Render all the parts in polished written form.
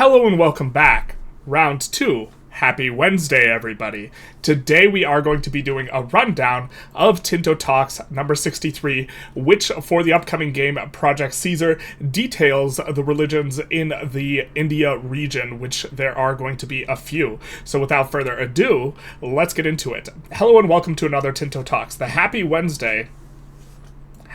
Hello and welcome back. Round 2. Happy Wednesday, everybody. Today we are going to be doing a rundown of Tinto Talks number 63, which for the upcoming game Project Caesar details the religions in the India region, which there are going to be a few. So without further ado, let's get into it. Hello and welcome to another Tinto Talks, the Happy Wednesday.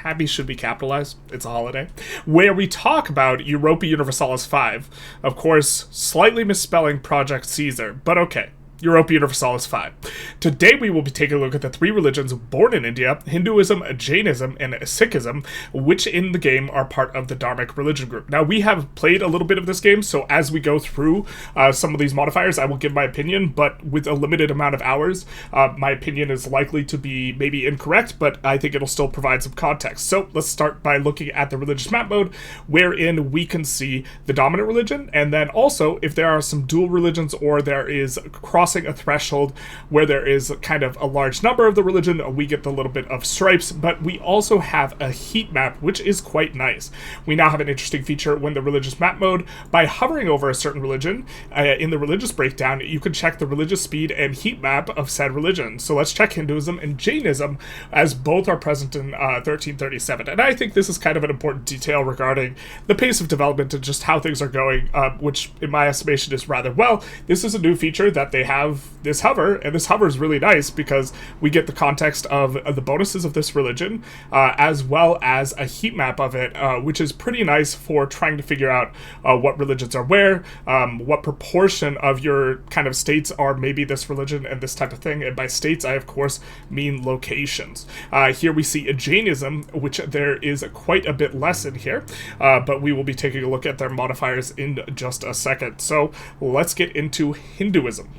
Happy should be capitalized, it's a holiday, where we talk about Europa Universalis 5. Of course, slightly misspelling Project Caesar, but okay. Europa Universalis 5. Today we will be taking a look at the three religions born in India, Hinduism, Jainism, and Sikhism, which in the game are part of the Dharmic religion group. Now, we have played a little bit of this game, so as we go through some of these modifiers, I will give my opinion, but with a limited amount of hours, my opinion is likely to be maybe incorrect, but I think it'll still provide some context. So let's start by looking at the religious map mode, wherein we can see the dominant religion, and then also if there are some dual religions or there is crossing a threshold where there is kind of a large number of the religion, we get the little bit of stripes, but we also have a heat map, which is quite nice. We now have an interesting feature when the religious map mode, by hovering over a certain religion, in the religious breakdown, you can check the religious speed and heat map of said religion. So let's check Hinduism and Jainism, as both are present in 1337. And I think this is kind of an important detail regarding the pace of development and just how things are going, which in my estimation is rather well. This is a new feature that they have this hover, and this hover is really nice because we get the context of the bonuses of this religion, as well as a heat map of it, which is pretty nice for trying to figure out what religions are where, what proportion of your kind of states are maybe this religion and this type of thing. And by states, I of course mean locations. Here we see a Jainism, which there is quite a bit less in here, but we will be taking a look at their modifiers in just a second. So let's get into Hinduism.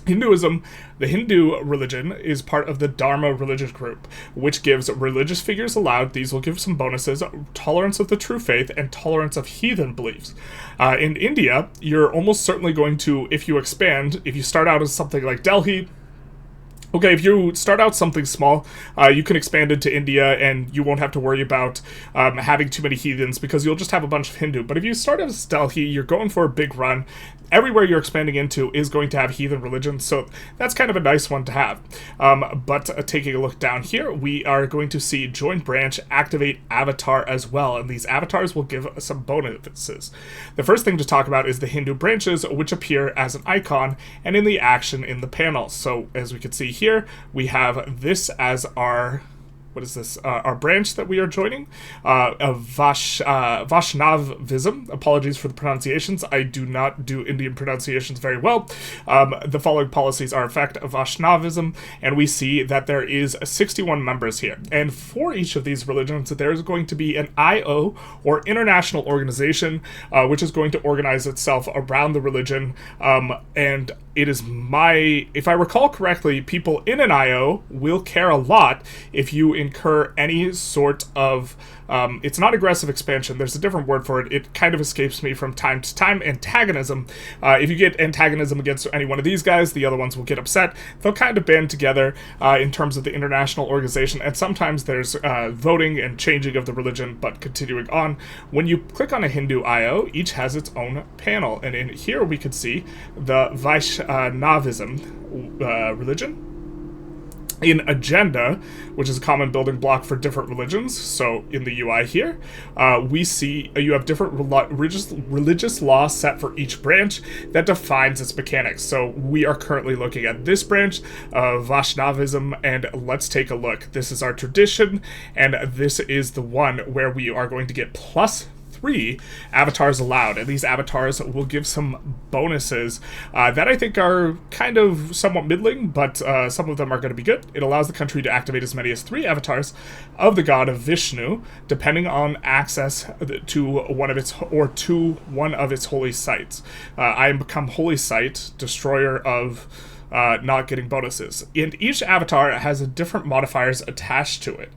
Hinduism, the Hindu religion, is part of the Dharma religious group, which gives religious figures allowed. These will give some bonuses: tolerance of the true faith and tolerance of heathen beliefs. In India, you're almost certainly going to, if you expand, if you start out as something like Delhi, okay, if you start out something small, you can expand into India and you won't have to worry about having too many heathens because you'll just have a bunch of Hindu. But if you start as Delhi, you're going for a big run. Everywhere you're expanding into is going to have heathen religion, so that's kind of a nice one to have. But taking a look down here, we are going to see Join Branch, Activate Avatar as well, and these avatars will give some bonuses. The first thing to talk about is the Hindu branches, which appear as an icon and in the action in the panel. So as we can see here, we have this as our... what is this? Our branch that we are joining, of Vaishnavism. Apologies for the pronunciations. I do not do Indian pronunciations very well. The following policies are effect of Vaishnavism, and we see that there is 61 members here. And for each of these religions, there is going to be an IO, or international organization, which is going to organize itself around the religion, and it is if I recall correctly, people in an IO will care a lot if you incur any sort of, it's not aggressive expansion, there's a different word for it, it kind of escapes me from time to time, antagonism. If you get antagonism against any one of these guys, the other ones will get upset. They'll kind of band together in terms of the international organization, and sometimes there's voting and changing of the religion, but continuing on. When you click on a Hindu IO, each has its own panel, and in here we could see the Vaishnavism religion. In Agenda, which is a common building block for different religions, so in the UI here, we see you have different religious laws set for each branch that defines its mechanics. So we are currently looking at this branch of Vaishnavism, and let's take a look. This is our tradition, and this is the one where we are going to get +3 avatars allowed, and these avatars will give some bonuses that I think are kind of somewhat middling, but some of them are going to be good. It allows the country to activate as many as 3 avatars of the god of Vishnu, depending on access to one of its holy sites. I am become holy site, destroyer of not getting bonuses. And each avatar has a different modifiers attached to it.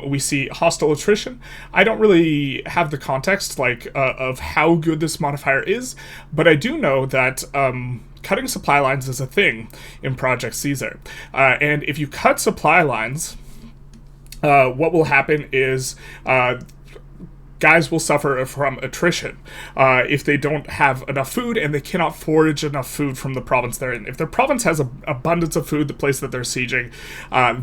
We see hostile attrition. I don't really have the context of how good this modifier is, but I do know that cutting supply lines is a thing in Project Caesar. And if you cut supply lines, what will happen is guys will suffer from attrition if they don't have enough food and they cannot forage enough food from the province they're in. If their province has an abundance of food, the place that they're sieging,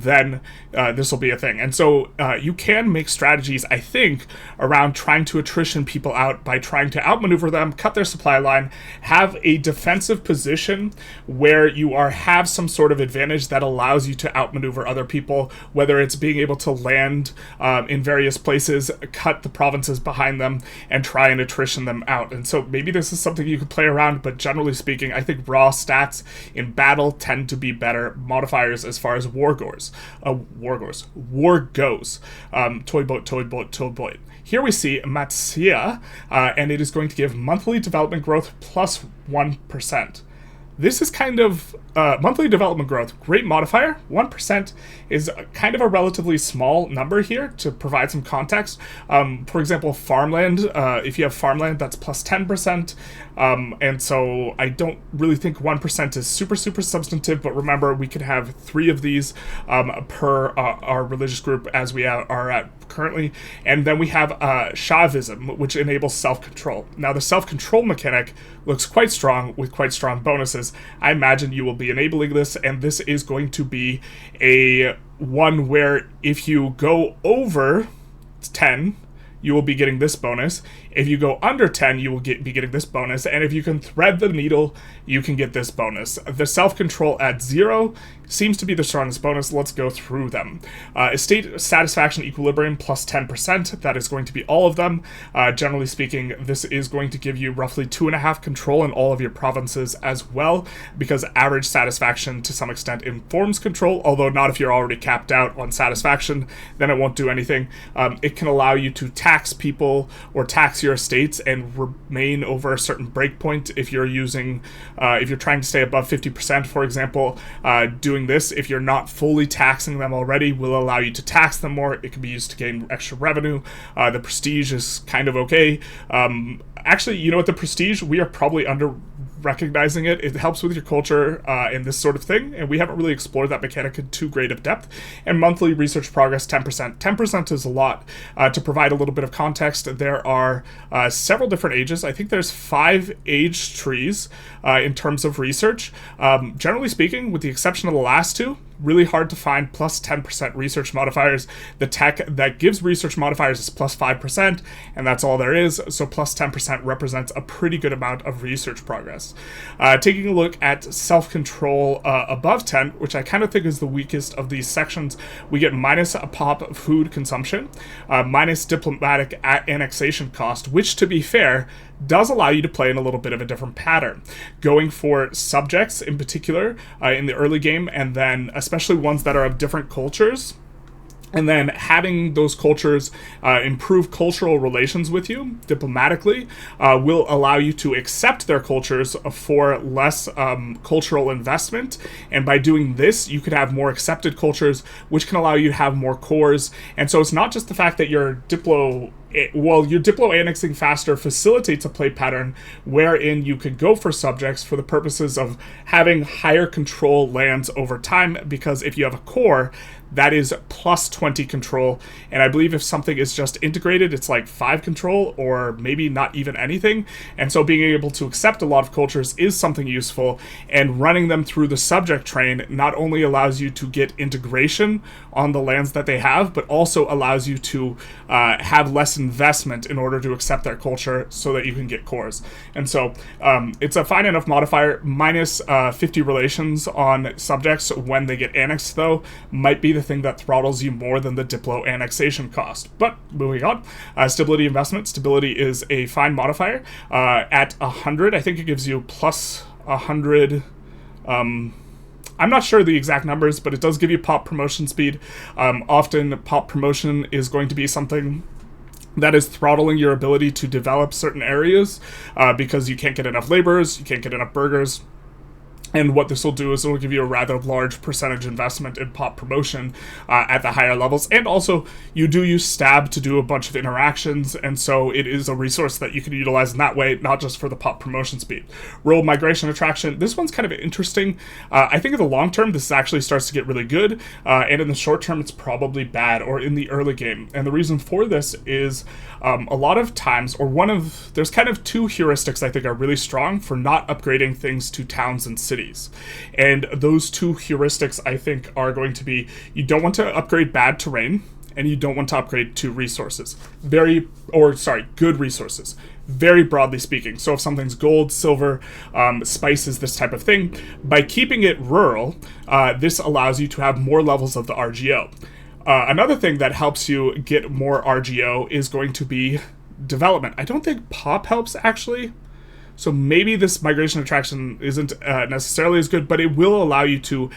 then this will be a thing. And so you can make strategies, I think, around trying to attrition people out by trying to outmaneuver them, cut their supply line, have a defensive position where you have some sort of advantage that allows you to outmaneuver other people, whether it's being able to land in various places, cut the provinces behind them, and try and attrition them out. And so maybe this is something you could play around, but generally speaking, I think raw stats in battle tend to be better modifiers as far as war goes. Toy boat. Here we see Matsia, and it is going to give monthly development growth plus 1%. This is kind of monthly development growth, great modifier. 1% is kind of a relatively small number here to provide some context. For example, farmland, if you have farmland, that's plus 10%. And so I don't really think 1% is super substantive, but remember, we could have 3 of these per our religious group as we are at currently. And then we have Shaivism, which enables self-control. Now, the self-control mechanic looks quite strong with quite strong bonuses. I imagine you will be enabling this, and this is going to be a one where if you go over 10, you will be getting this bonus. If you go under 10, you will be getting this bonus. And if you can thread the needle, you can get this bonus. The self-control at 0 seems to be the strongest bonus. Let's go through them. Estate satisfaction equilibrium plus 10%. That is going to be all of them. Generally speaking, this is going to give you roughly 2.5 control in all of your provinces as well, because average satisfaction to some extent informs control, although not if you're already capped out on satisfaction, then it won't do anything. It can allow you to tax people or tax your estates and remain over a certain breakpoint if you're using, if you're trying to stay above 50%, for example. Doing this, if you're not fully taxing them already, will allow you to tax them more. It can be used to gain extra revenue. The prestige is kind of okay. Actually, you know what, the prestige, we are probably under recognizing it. It helps with your culture and this sort of thing, and we haven't really explored that mechanic in too great of depth. And monthly research progress 10%. 10% is a lot. To provide a little bit of context, there are several different ages. I think there's 5 age trees in terms of research. Generally speaking, with the exception of the last 2, really hard to find plus 10% research modifiers. The tech that gives research modifiers is plus 5%, and that's all there is, so plus 10% represents a pretty good amount of research progress. Taking a look at self-control above 10, which I kind of think is the weakest of these sections, we get minus a pop food consumption, minus diplomatic annexation cost, which, to be fair, does allow you to play in a little bit of a different pattern. Going for subjects in particular in the early game, and then especially ones that are of different cultures, and then having those cultures improve cultural relations with you diplomatically will allow you to accept their cultures for less cultural investment. And by doing this, you could have more accepted cultures, which can allow you to have more cores. And so it's not just the fact that your diplo annexing faster facilitates a play pattern wherein you could go for subjects for the purposes of having higher control lands over time, because if you have a core, that is plus 20 control, and I believe if something is just integrated, it's like 5 control, or maybe not even anything. And so being able to accept a lot of cultures is something useful, and running them through the subject train not only allows you to get integration on the lands that they have, but also allows you to have less investment in order to accept their culture so that you can get cores. And so it's a fine enough modifier. Minus 50 relations on subjects when they get annexed, though, might be the thing that throttles you more than the diplo annexation cost. But moving on, stability investment. Stability is a fine modifier. At 100, I think it gives you plus 100. I'm not sure the exact numbers, but it does give you pop promotion speed. Often pop promotion is going to be something that is throttling your ability to develop certain areas because you can't get enough laborers, you can't get enough burgers. And what this will do is it will give you a rather large percentage investment in pop promotion at the higher levels. And also, you do use stab to do a bunch of interactions, and so it is a resource that you can utilize in that way, not just for the pop promotion speed. Rural migration attraction, this one's kind of interesting. I think in the long term, this actually starts to get really good, and in the short term, it's probably bad, or in the early game. And the reason for this is a lot of times, there's kind of two heuristics I think are really strong for not upgrading things to towns and cities. And those two heuristics, I think, are going to be, you don't want to upgrade bad terrain, and you don't want to upgrade to resources. Good resources. Very broadly speaking. So if something's gold, silver, spices, this type of thing, by keeping it rural, this allows you to have more levels of the RGO. Another thing that helps you get more RGO is going to be development. I don't think pop helps, actually. So maybe this migration attraction isn't necessarily as good, but it will allow you to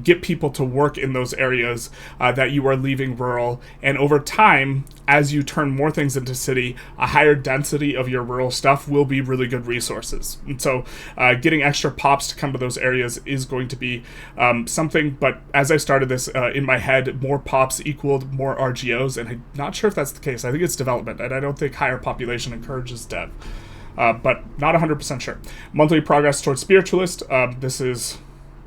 get people to work in those areas that you are leaving rural. And over time, as you turn more things into city, a higher density of your rural stuff will be really good resources. And so getting extra pops to come to those areas is going to be something. But as I started this in my head, more pops equaled more RGOs, and I'm not sure if that's the case. I think it's development, and I don't think higher population encourages dev. But not 100% sure. Monthly progress towards Spiritualist. This is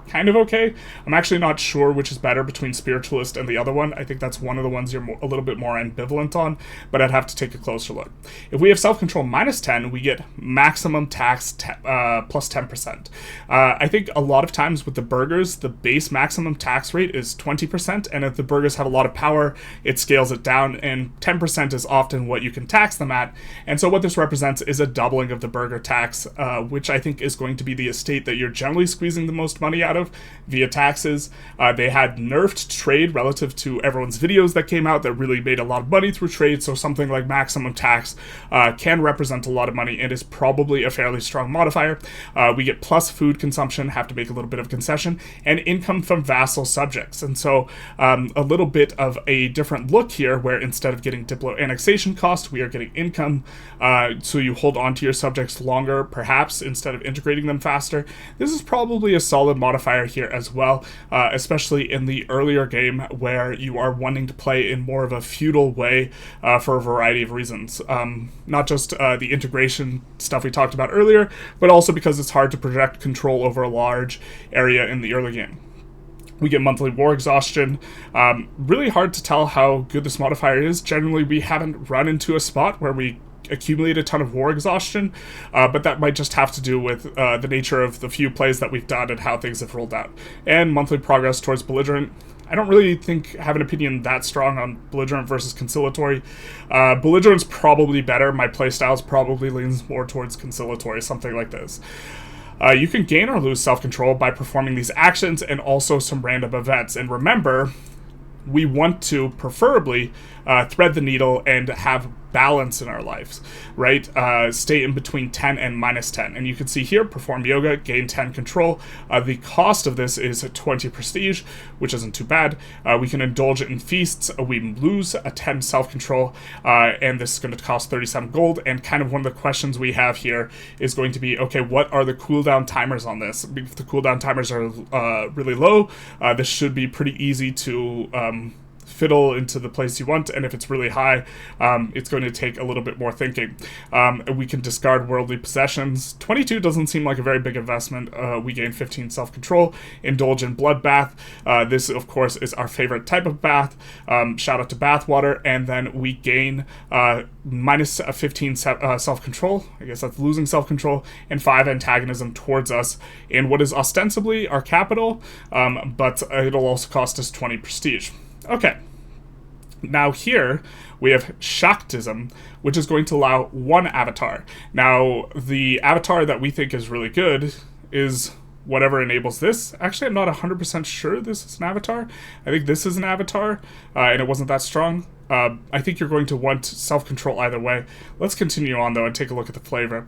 kind of okay. I'm actually not sure which is better between Spiritualist and the other one. I think that's one of the ones you're a little bit more ambivalent on, but I'd have to take a closer look. If we have self-control minus 10, we get maximum tax plus 10%. I think a lot of times with the burgers, the base maximum tax rate is 20%, and if the burgers have a lot of power, it scales it down, and 10% is often what you can tax them at. And so what this represents is a doubling of the burger tax, which I think is going to be the estate that you're generally squeezing the most money out of via taxes. They had nerfed trade relative to everyone's videos that came out that really made a lot of money through trade, so something like maximum tax can represent a lot of money and is probably a fairly strong modifier. We get plus food consumption, have to make a little bit of concession, and income from vassal subjects. And so a little bit of a different look here, where instead of getting diplo annexation cost, we are getting income, so you hold on to your subjects longer, perhaps, instead of integrating them faster. This is probably a solid modifier here as well, especially in the earlier game where you are wanting to play in more of a feudal way for a variety of reasons. Not just the integration stuff we talked about earlier, but also because it's hard to project control over a large area in the early game. We get monthly war exhaustion. Really hard to tell how good this modifier is. Generally, we haven't run into a spot where we accumulate a ton of war exhaustion, but that might just have to do with the nature of the few plays that we've done and how things have rolled out. And monthly progress towards belligerent. I don't really have an opinion that strong on belligerent versus conciliatory. Belligerent's probably better. My playstyle probably leans more towards conciliatory, something like this. You can gain or lose self-control by performing these actions and also some random events. And remember, we want to preferably thread the needle and have balance in our lives, right? Stay in between 10 and minus 10. And you can see here, perform yoga, gain 10 control. The cost of this is 20 prestige, which isn't too bad. We can indulge in feasts. We lose a 10 self-control, and this is going to cost 37 gold. And kind of one of the questions we have here is going to be, okay, what are the cooldown timers on this? If the cooldown timers are really low, this should be pretty easy to fiddle into the place you want, and if it's really high, it's going to take a little bit more thinking. We can discard worldly possessions. 22 doesn't seem like a very big investment. We gain 15 self-control, indulge in bloodbath. This, of course, is our favorite type of bath. Shout out to bathwater, and then we gain minus 15 self-control. I guess that's losing self-control, and 5 antagonism towards us in what is ostensibly our capital, but it'll also cost us 20 prestige. Okay, now here we have Shaktism, which is going to allow one avatar. Now, the avatar that we think is really good is whatever enables this. Actually, I'm not 100% sure this is an avatar. I think this is an avatar, and it wasn't that strong. I think you're going to want self-control either way. Let's continue on though and take a look at the flavor.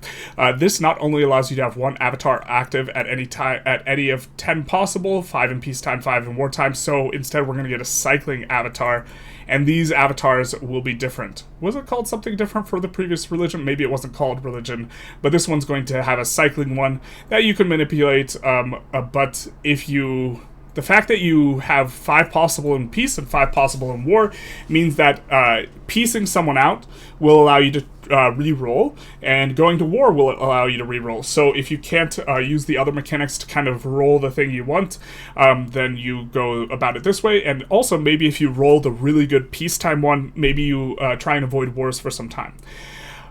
This not only allows you to have one avatar active at any time, at any of 10 possible, 5 in peacetime, 5 in wartime. So instead, we're going to get a cycling avatar, and these avatars will be different. Was it called something different for the previous religion? Maybe it wasn't called religion, but this one's going to have a cycling one that you can manipulate. But if you... The fact that you have 5 possible in peace and 5 possible in war means that piecing someone out will allow you to re-roll, and going to war will allow you to re-roll. So if you can't use the other mechanics to kind of roll the thing you want, then you go about it this way. And also, maybe if you roll the really good peacetime one, maybe you try and avoid wars for some time.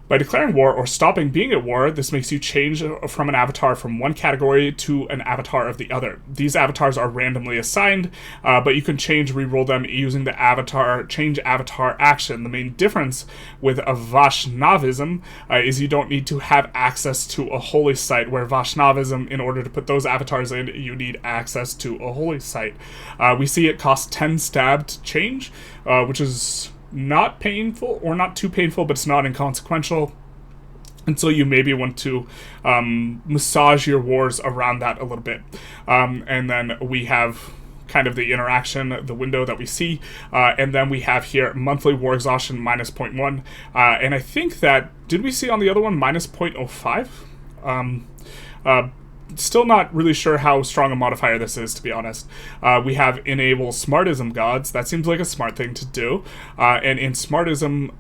By declaring war or stopping being at war, this makes you change from an avatar from one category to an avatar of the other. These avatars are randomly assigned, but you can re-roll them using the change avatar action. The main difference with a Vaishnavism is you don't need to have access to a holy site, where Vaishnavism, in order to put those avatars in, you need access to a holy site. We see it costs 10 stab to change, which is not painful, or not too painful, but it's not inconsequential. And so you maybe want to massage your wars around that a little bit. And then we have kind of the interaction, the window that we see. And then we have here monthly war exhaustion minus 0.1. And I think that, did we see on the other one minus 0.05? Still not really sure how strong a modifier this is, to be honest. We have enable smartism gods. That seems like a smart thing to do. And in smartism,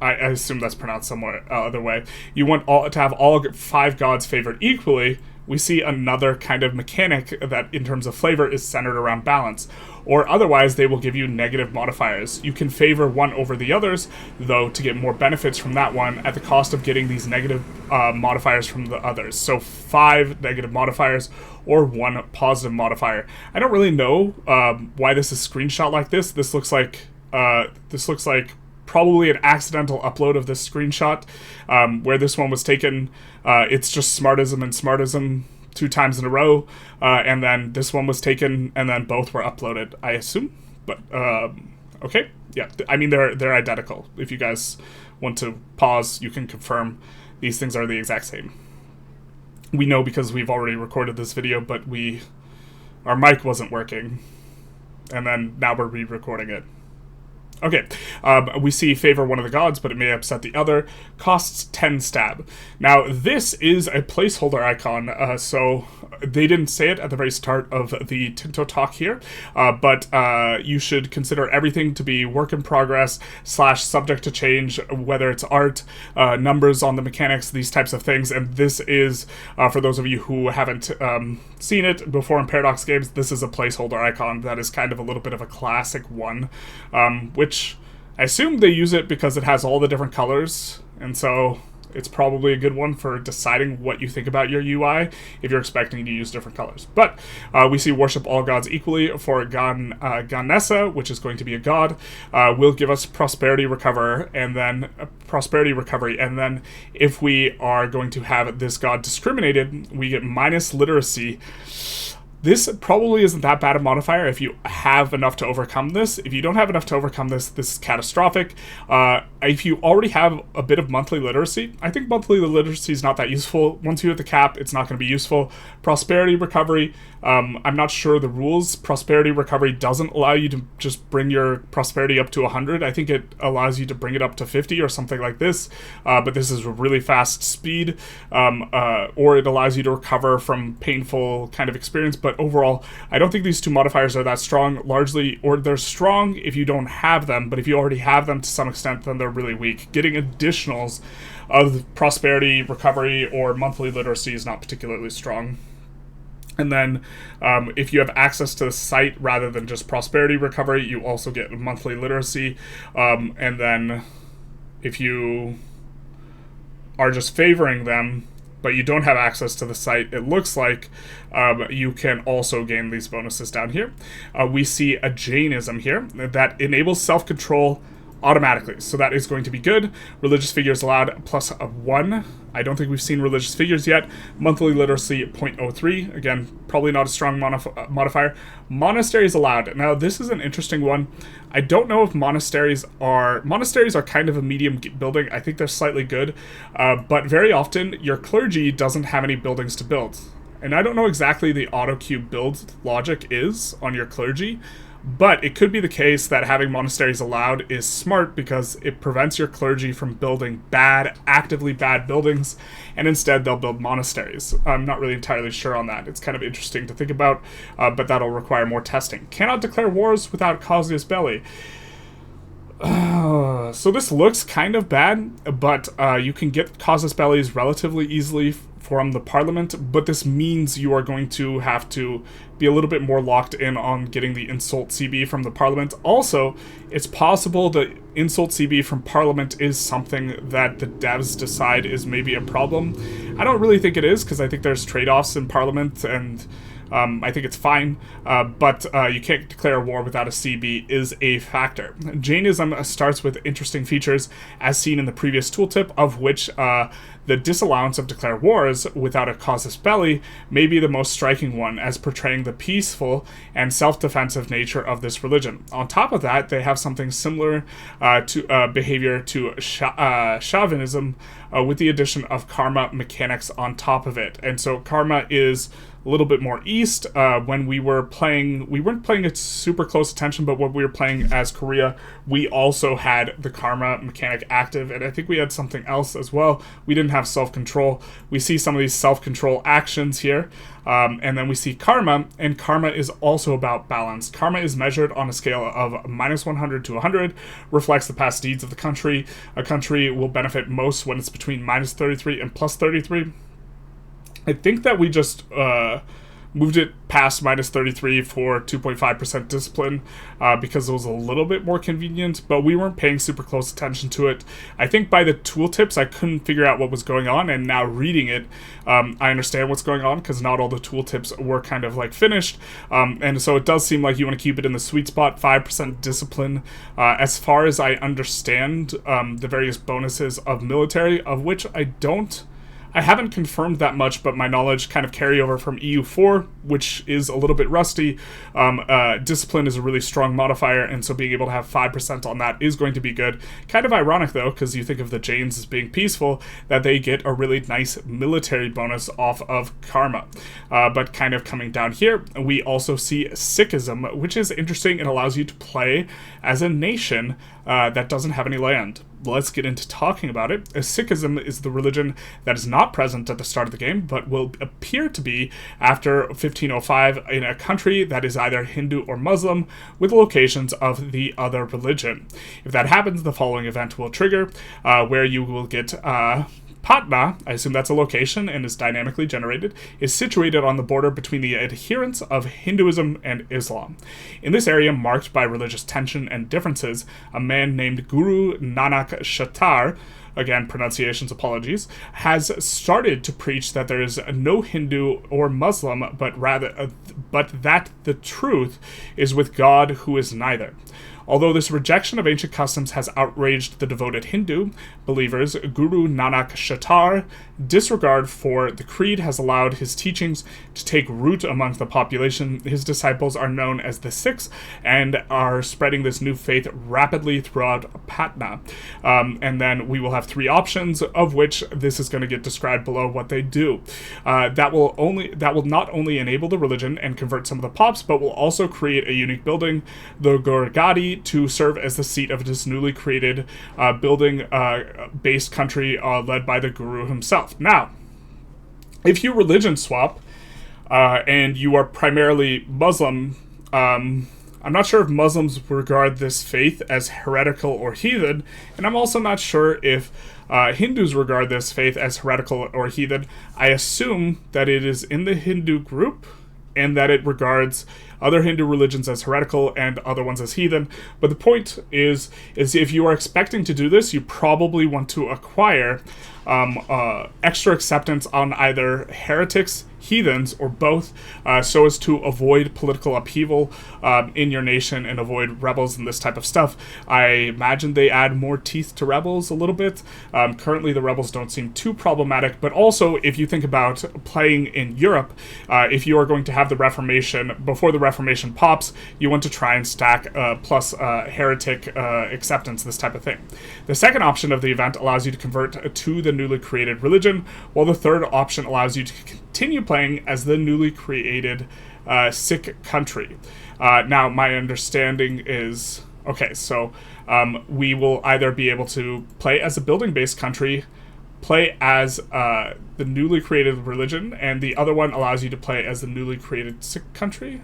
I assume that's pronounced somewhat other way. You want to have all 5 gods favored equally. We see another kind of mechanic that, in terms of flavor, is centered around balance. Or otherwise, they will give you negative modifiers. You can favor one over the others, though, to get more benefits from that one at the cost of getting these negative modifiers from the others. So 5 negative modifiers or 1 positive modifier. I don't really know why this is screenshot like this. This looks like probably an accidental upload of this screenshot, where this one was taken. It's just smartism and smartism 2 times in a row, and then this one was taken, and then both were uploaded, I assume. But okay, yeah. I mean, they're identical. If you guys want to pause, you can confirm these things are the exact same. We know because we've already recorded this video, but our mic wasn't working, and then now we're re-recording it. Okay, we see favor one of the gods, but it may upset the other. Costs 10 stab. Now, this is a placeholder icon, so they didn't say it at the very start of the Tinto talk here, but you should consider everything to be work in progress / subject to change, whether it's art, numbers on the mechanics, these types of things. And this is, for those of you who haven't seen it before in Paradox games, this is a placeholder icon that is kind of a little bit of a classic one, which I assume they use it because it has all the different colors, and so it's probably a good one for deciding what you think about your UI if you're expecting to use different colors. But we see worship all gods equally for Ganesa, which is going to be a god, will give us prosperity recovery, and then if we are going to have this god discriminated, we get minus literacy. This probably isn't that bad a modifier if you have enough to overcome this. If you don't have enough to overcome this, this is catastrophic. If you already have a bit of monthly literacy, I think monthly literacy is not that useful. Once you hit the cap, it's not going to be useful. Prosperity recovery, I'm not sure the rules. Prosperity recovery doesn't allow you to just bring your prosperity up to 100. I think it allows you to bring it up to 50 or something like this, but this is a really fast speed, or it allows you to recover from painful kind of experience. But overall, I don't think these 2 modifiers are that strong, largely, or they're strong if you don't have them, but if you already have them to some extent, then they're really weak. Getting additionals of prosperity, recovery, or monthly literacy is not particularly strong. And then if you have access to the site rather than just prosperity recovery, you also get monthly literacy. And then if you are just favoring them, but you don't have access to the site, it looks like you can also gain these bonuses down here. We see a Jainism here that enables self-control automatically. So that is going to be good. Religious figures allowed +1. I don't think we've seen religious figures yet. Monthly literacy 0.03. Again, probably not a strong modifier. Monasteries allowed. Now, this is an interesting one. I don't know if monasteries are kind of a medium building. I think they're slightly good, but very often your clergy doesn't have any buildings to build. And I don't know exactly the auto-queue build logic is on your clergy, but it could be the case that having monasteries allowed is smart because it prevents your clergy from building actively bad buildings, and instead they'll build monasteries. I'm not really entirely sure on that. It's kind of interesting to think about, but that'll require more testing. Cannot declare wars without casus belli. So this looks kind of bad, but you can get casus bellis relatively easily from the parliament, but this means you are going to have to be a little bit more locked in on getting the insult CB from the parliament. Also, it's possible the insult CB from parliament is something that the devs decide is maybe a problem. I don't really think it is, because I think there's trade-offs in parliament, and I think it's fine, but you can't declare a war without a CB is a factor. Jainism starts with interesting features, as seen in the previous tooltip, of which the disallowance of declare wars without a casus belli may be the most striking one, as portraying the peaceful and self-defensive nature of this religion. On top of that, they have something similar to behavior to Shaivism, with the addition of karma mechanics on top of it. And so karma is a little bit more east. When we weren't playing it super close attention, but when we were playing as Korea, we also had the karma mechanic active, and I think we had something else as well. We didn't have self-control. We see some of these self-control actions here, and then we see karma, and karma is also about balance. Karma is measured on a scale of -100 to 100, reflects the past deeds of the country. A country will benefit most when it's between -33 and +33. I think that we just moved it past -33 for 2.5% discipline because it was a little bit more convenient, but we weren't paying super close attention to it. I think by the tooltips, I couldn't figure out what was going on, and now reading it, I understand what's going on, because not all the tooltips were kind of like finished, and so it does seem like you want to keep it in the sweet spot, 5% discipline. As far as I understand, the various bonuses of military, of which I haven't confirmed that much, but my knowledge kind of carry over from EU4, which is a little bit rusty. Discipline is a really strong modifier, and so being able to have 5% on that is going to be good. Kind of ironic, though, because you think of the Jains as being peaceful, that they get a really nice military bonus off of karma. But kind of coming down here, we also see Sikhism, which is interesting. It allows you to play as a nation that doesn't have any land. Let's get into talking about it. Sikhism is the religion that is not present at the start of the game, but will appear to be after 1505 in a country that is either Hindu or Muslim, with locations of the other religion. If that happens, the following event will trigger, where you will get Patna, I assume that's a location and is dynamically generated, is situated on the border between the adherents of Hinduism and Islam. In this area marked by religious tension and differences, a man named Guru Nanak Shatar, again, pronunciations apologies, has started to preach that there is no Hindu or Muslim, but that the truth is with God, who is neither. Although this rejection of ancient customs has outraged the devoted Hindu believers, Guru Nanak Shatar disregard for the creed has allowed his teachings to take root among the population. His disciples are known as the Sikhs and are spreading this new faith rapidly throughout Patna. And then we will have three options, of which this is going to get described below what they do. That will not only enable the religion and convert some of the pops, but will also create a unique building, the Gurgadi, to serve as the seat of this newly created building-based country led by the Guru himself. Now, if you religion swap and you are primarily Muslim, I'm not sure if Muslims regard this faith as heretical or heathen, and I'm also not sure if Hindus regard this faith as heretical or heathen. I assume that it is in the Hindu group, and that it regards other Hindu religions as heretical and other ones as heathen. But the point is if you are expecting to do this, you probably want to acquire extra acceptance on either heretics, heathens, or both, so as to avoid political upheaval in your nation and avoid rebels and this type of stuff. I imagine they add more teeth to rebels a little bit. Currently, the rebels don't seem too problematic, but also, if you think about playing in Europe, if you are going to have the Reformation, before the Reformation pops, you want to try and stack plus heretic acceptance, this type of thing. The second option of the event allows you to convert to the newly created religion, while the third option allows you to continue playing as the newly created Sikh country. Now, my understanding is, okay, so we will either be able to play as a building-based country, play as the newly created religion, and the other one allows you to play as the newly created Sikh country.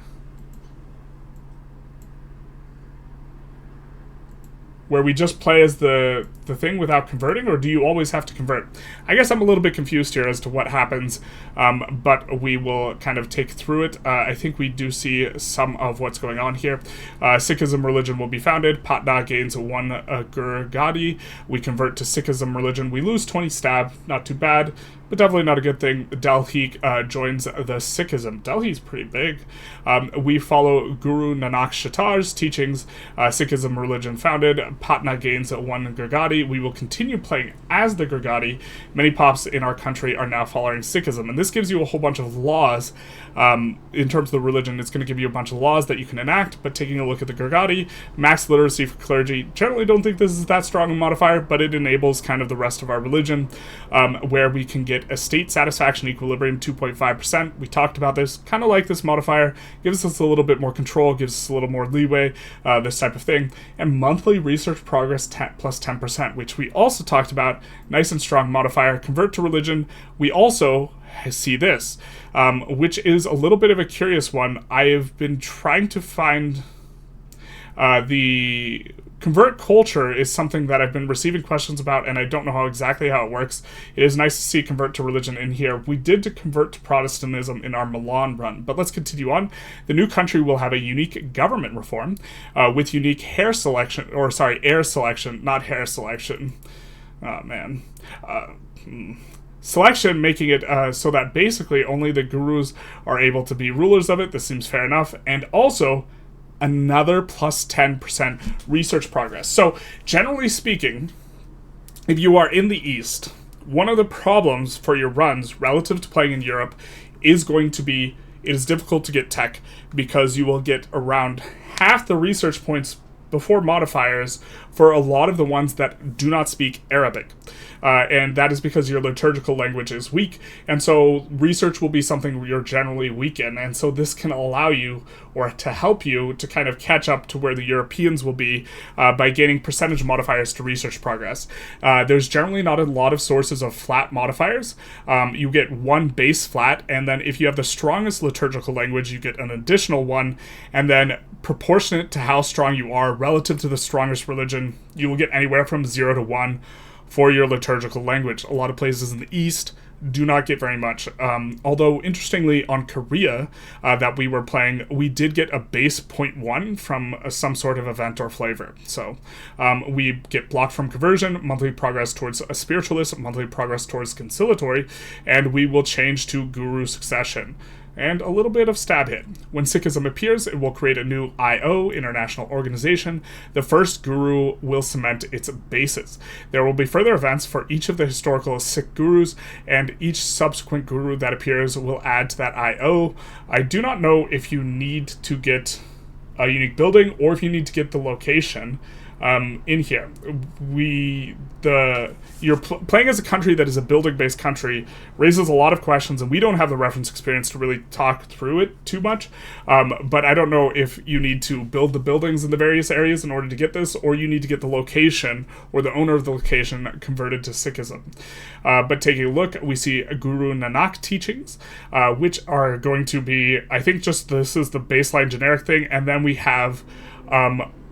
Where we just play as the thing without converting, or do you always have to convert? I guess I'm a little bit confused here as to what happens, but we will kind of take through it. I think we do see some of what's going on here. Sikhism religion will be founded. Patna gains 1 Gurgadi. We convert to Sikhism religion. We lose 20 stab, not too bad, but definitely not a good thing. Delhi joins the Sikhism. Delhi's pretty big. We follow Guru Nanak Shatar's teachings. Sikhism religion founded. Patna gains 1 Gurgadi. We will continue playing as the Gurgadi. Many pops in our country are now following Sikhism, and this gives you a whole bunch of laws. In terms of the religion, it's going to give you a bunch of laws that you can enact, but taking a look at the Gurgadi, max literacy for clergy, generally don't think this is that strong a modifier, but it enables kind of the rest of our religion, where we can get estate satisfaction equilibrium 2.5%. We talked about this, kind of like this modifier, gives us a little bit more control, gives us a little more leeway, this type of thing, and monthly research progress plus 10%, which we also talked about, nice and strong modifier. Convert to religion. We also see this, which is a little bit of a curious one. I have been trying to find the convert culture is something that I've been receiving questions about, and I don't know exactly how it works. It is nice to see convert to religion in here. We did convert to Protestantism in our Milan run, but let's continue on. The new country will have a unique government reform with unique air selection, not hair selection. Oh, man. Selection, making it so that basically only the gurus are able to be rulers of it. This seems fair enough. And also, another plus 10% research progress. So, generally speaking, if you are in the East, one of the problems for your runs relative to playing in Europe is going to be, it is difficult to get tech, because you will get around half the research points before modifiers for a lot of the ones that do not speak Arabic. And that is because your liturgical language is weak, and so research will be something you're generally weak in, and so this can allow you, or to help you, to kind of catch up to where the Europeans will be by gaining percentage modifiers to research progress. There's generally not a lot of sources of flat modifiers. You get one base flat, and then if you have the strongest liturgical language, you get an additional one, and then proportionate to how strong you are relative to the strongest religion, you will get anywhere from 0 to 1 for your liturgical language. A lot of places in the East do not get very much. Although, interestingly, on Korea that we were playing, we did get a base 0.1 from some sort of event or flavor. So we get blocked from conversion, monthly progress towards a spiritualist, monthly progress towards conciliatory, and we will change to guru succession. And a little bit of stab hit. When Sikhism appears, it will create a new IO, international organization. The first guru will cement its basis. There will be further events for each of the historical Sikh gurus, and each subsequent guru that appears will add to that IO. I do not know if you need to get a unique building or if you need to get the location in here. You're playing as a country that is a building-based country raises a lot of questions, and we don't have the reference experience to really talk through it too much. But I don't know if you need to build the buildings in the various areas in order to get this, or you need to get the location or the owner of the location converted to Sikhism. But taking a look, we see Guru Nanak teachings, which are going to be, I think, just this is the baseline generic thing, and then we have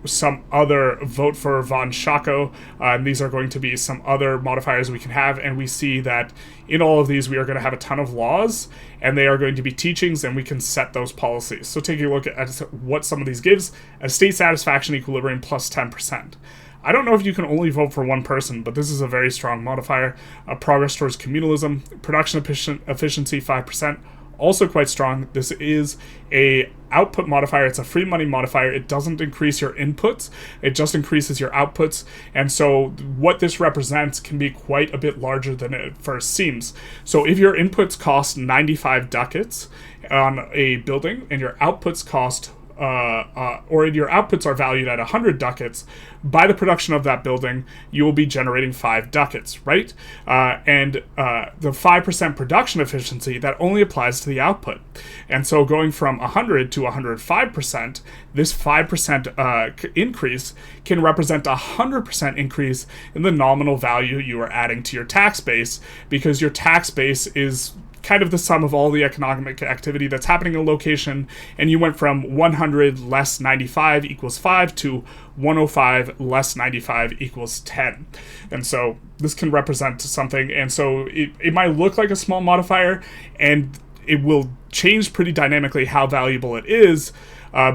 some other vote for von Schako, and these are going to be some other modifiers we can have, and we see that in all of these we are going to have a ton of laws, and they are going to be teachings, and we can set those policies. So taking a look at what some of these gives: a state satisfaction equilibrium plus 10%. I don't know if you can only vote for one person, but this is a very strong modifier. Progress towards communalism, production efficiency 5%. Also quite strong. This is a output modifier. It's a free money modifier. It doesn't increase your inputs. It just increases your outputs. And so what this represents can be quite a bit larger than it first seems. So if your inputs cost 95 ducats on a building and your outputs cost or your outputs are valued at 100 ducats, by the production of that building, you will be generating 5 ducats, right? And the 5% production efficiency, that only applies to the output. And so going from 100 to 105%, this 5% increase can represent a 100% increase in the nominal value you are adding to your tax base, because your tax base is kind of the sum of all the economic activity that's happening in a location, and you went from 100 less 95 equals 5 to 105 less 95 equals 10. And so this can represent something, and so it might look like a small modifier, and it will change pretty dynamically how valuable it is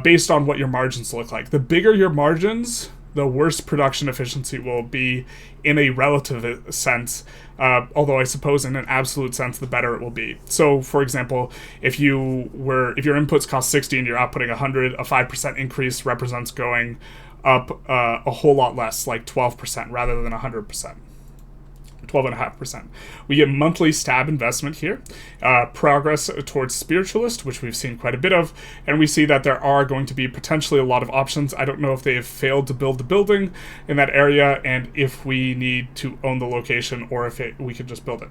based on what your margins look like. The bigger your margins, the worse production efficiency will be in a relative sense, although I suppose in an absolute sense, the better it will be. So, for example, if your inputs cost 60 and you're outputting 100, a 5% increase represents going up a whole lot less, like 12% rather than 100%. 12.5%. We get monthly stab investment here, progress towards spiritualist, which we've seen quite a bit of, and we see that there are going to be potentially a lot of options. I don't know if they have failed to build the building in that area, and if we need to own the location, or if we could just build it.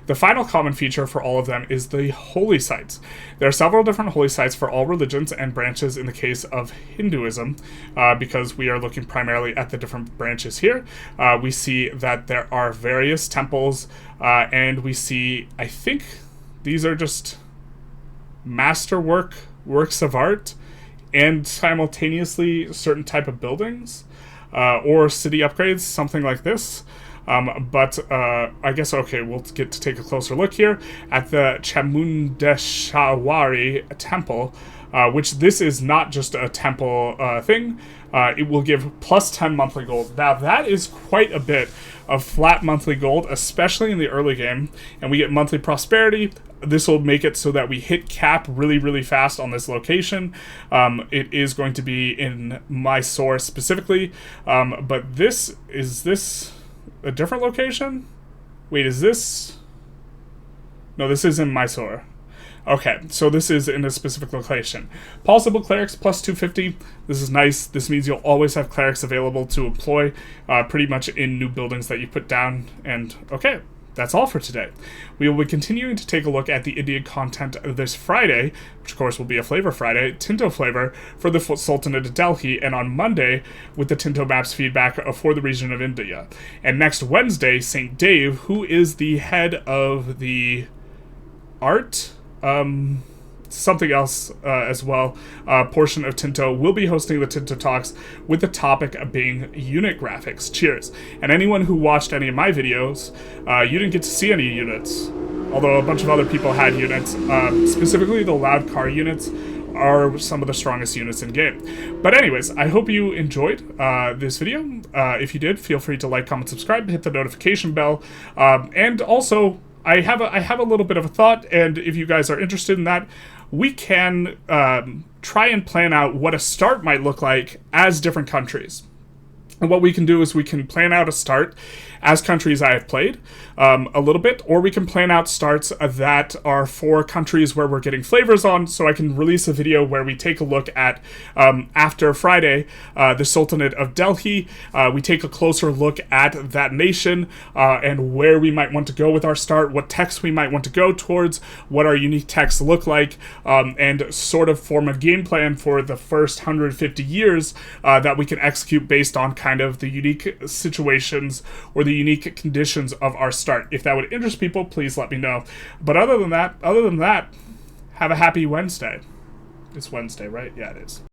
The final common feature for all of them is the holy sites. There are several different holy sites for all religions and branches in the case of Hinduism, because we are looking primarily at the different branches here. We see that there are various temples, and we see, I think these are just works of art, and simultaneously certain type of buildings, or city upgrades, something like this. But I guess, okay, we'll get to take a closer look here at the Chamundeshwari temple, which this is not just a temple thing. It will give plus 10 monthly gold. Now, that is quite a bit of flat monthly gold, especially in the early game, and we get monthly prosperity. This will make it so that we hit cap really, really fast on this location. It is going to be in Mysore specifically, but is this a different location? Wait, is this? No, this is in Mysore. Okay, so this is in a specific location. Possible clerics plus 250. This is nice. This means you'll always have clerics available to employ pretty much in new buildings that you put down. And okay, that's all for today. We will be continuing to take a look at the Indian content this Friday, which of course will be a flavor Friday, Tinto flavor for the Sultanate of Delhi, and on Monday with the Tinto maps feedback for the region of India. And next Wednesday, St. Dave, who is the head of the art, something else as well, portion of Tinto, will be hosting the Tinto Talks with the topic being unit graphics. Cheers. And anyone who watched any of my videos, you didn't get to see any units, although a bunch of other people had units. Specifically, the loud car units are some of the strongest units in game. But anyways, I hope you enjoyed this video. If you did, feel free to like, comment, subscribe, hit the notification bell, and also I have a little bit of a thought, and if you guys are interested in that, we can try and plan out what a start might look like as different countries. And what we can do is we can plan out a start as countries I have played a little bit, or we can plan out starts that are for countries where we're getting flavors on, so I can release a video where we take a look at, after Friday, the Sultanate of Delhi. We take a closer look at that nation and where we might want to go with our start, what texts we might want to go towards, what our unique texts look like, and sort of form a game plan for the first 150 years that we can execute based on kind of the unique situations or the unique conditions of our start. If that would interest people, please let me know. But other than that, have a happy Wednesday. It's Wednesday, right? Yeah, it is.